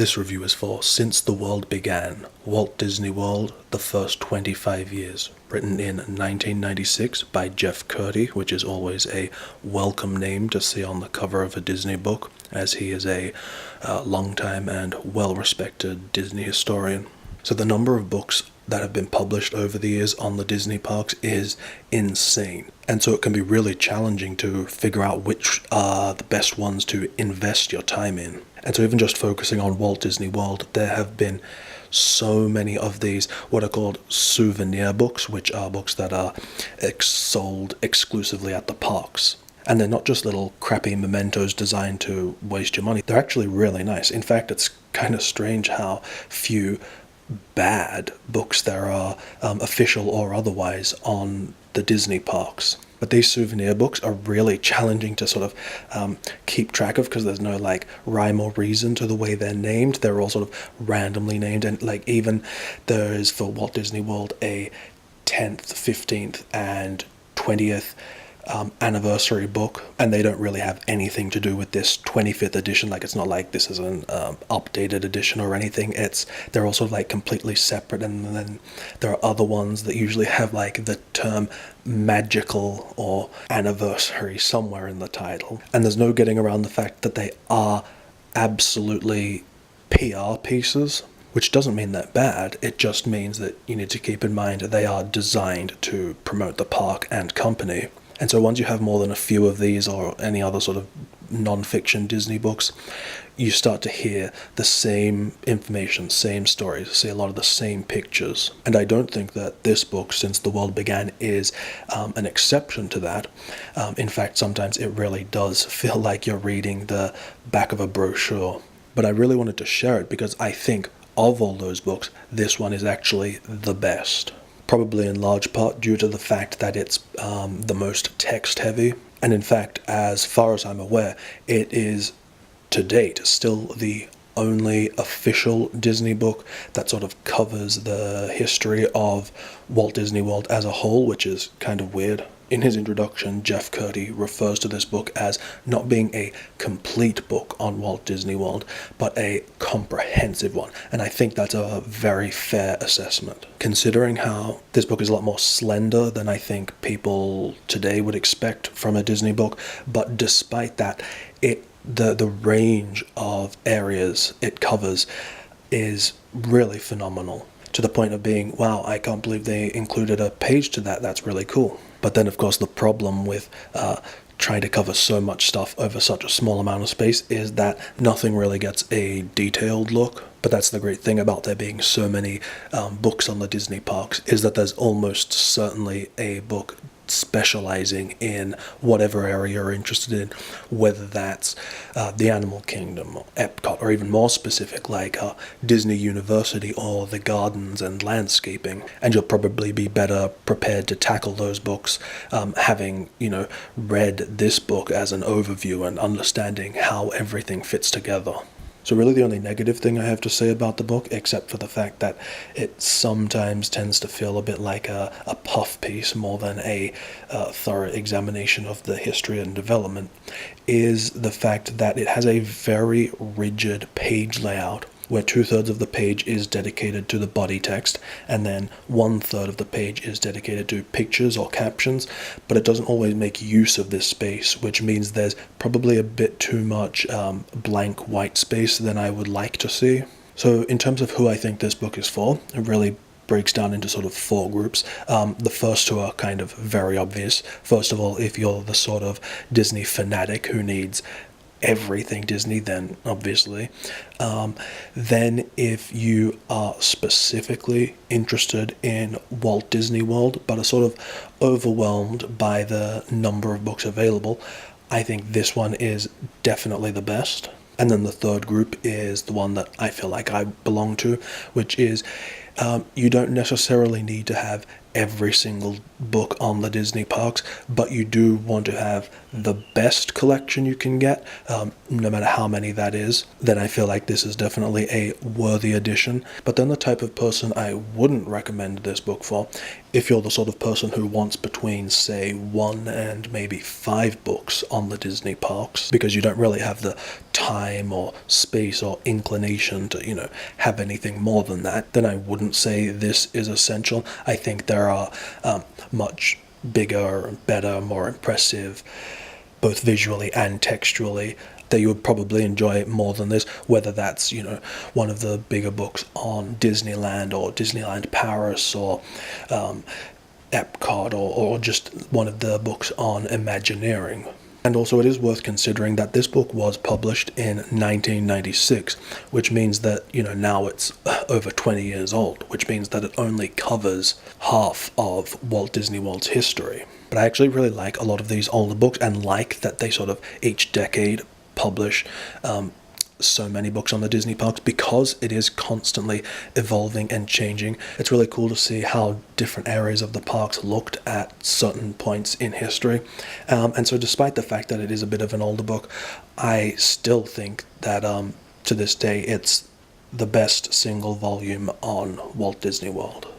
This review is for Since the World Began, Walt Disney World, The First 25 Years, written in 1996 by Jeff Curdy, which is always a welcome name to see on the cover of a Disney book, as he is a longtime and well-respected Disney historian. So the number of books that have been published over the years on the Disney parks is insane. And so it can be really challenging to figure out which are the best ones to invest your time in. And so even just focusing on Walt Disney World, there have been so many of these what are called souvenir books, which are books that are sold exclusively at the parks. And they're not just little crappy mementos designed to waste your money. They're actually really nice. In fact, it's kind of strange how few bad books there are, official or otherwise, on the Disney parks. But these souvenir books are really challenging to sort of keep track of, because there's no like rhyme or reason to the way they're named. They're all sort of randomly named, and like even there's for Walt Disney World a 10th, 15th and 20th anniversary book, and they don't really have anything to do with this 25th edition. Like, it's not like this is an updated edition or anything. They're also like completely separate, and then there are other ones that usually have like the term magical or anniversary somewhere in the title, and there's no getting around the fact that they are absolutely PR pieces, which doesn't mean they're bad. It just means that you need to keep in mind they are designed to promote the park and company. And so once you have more than a few of these or any other sort of non-fiction Disney books, you start to hear the same information, same stories, see a lot of the same pictures. And I don't think that this book, Since the World Began, is an exception to that. In fact, sometimes it really does feel like you're reading the back of a brochure. But I really wanted to share it because I think of all those books, this one is actually the best. Probably in large part due to the fact that it's the most text-heavy. And in fact, as far as I'm aware, it is, to date, still the only official Disney book that sort of covers the history of Walt Disney World as a whole, which is kind of weird. In his introduction, Jeff Curdy refers to this book as not being a complete book on Walt Disney World, but a comprehensive one. And I think that's a very fair assessment, considering how this book is a lot more slender than I think people today would expect from a Disney book. But despite that, the range of areas it covers is really phenomenal, to the point of being, wow, I can't believe they included a page to that. That's really cool. But then, of course, the problem with trying to cover so much stuff over such a small amount of space is that nothing really gets a detailed look. But that's the great thing about there being so many books on the Disney parks, is that there's almost certainly a book specializing in whatever area you're interested in, whether that's the Animal Kingdom, or Epcot, or even more specific like Disney University or the gardens and landscaping. And you'll probably be better prepared to tackle those books having, read this book as an overview and understanding how everything fits together. So really the only negative thing I have to say about the book, except for the fact that it sometimes tends to feel a bit like a puff piece more than a thorough examination of the history and development, is the fact that it has a very rigid page layout, where 2/3 of the page is dedicated to the body text, and then 1/3 of the page is dedicated to pictures or captions, but it doesn't always make use of this space, which means there's probably a bit too much blank white space than I would like to see. So in terms of who I think this book is for, it really breaks down into sort of 4 groups. The first two are kind of very obvious. First of all, if you're the sort of Disney fanatic who needs everything Disney, then obviously. Then if you are specifically interested in Walt Disney World but are sort of overwhelmed by the number of books available, I think this one is definitely the best. And then the third group is the one that I feel like I belong to, which is You don't necessarily need to have every single book on the Disney parks, but you do want to have the best collection you can get, no matter how many that is. Then I feel like this is definitely a worthy addition. But then the type of person I wouldn't recommend this book for, if you're the sort of person who wants between, say, 1 and maybe 5 books on the Disney parks, because you don't really have the time or space or inclination to, have anything more than that, then I wouldn't say this is essential. I think there are much bigger, better, more impressive, both visually and textually, that you would probably enjoy more than this, whether that's, one of the bigger books on Disneyland or Disneyland Paris or Epcot or just one of the books on Imagineering. And also it is worth considering that this book was published in 1996, which means that, now it's over 20 years old, which means that it only covers half of Walt Disney World's history. But I actually really like a lot of these older books, and like that they sort of each decade publish so many books on the Disney parks, because it is constantly evolving and changing. It's really cool to see how different areas of the parks looked at certain points in history. And so despite the fact that it is a bit of an older book, I still think that to this day it's the best single volume on Walt Disney World.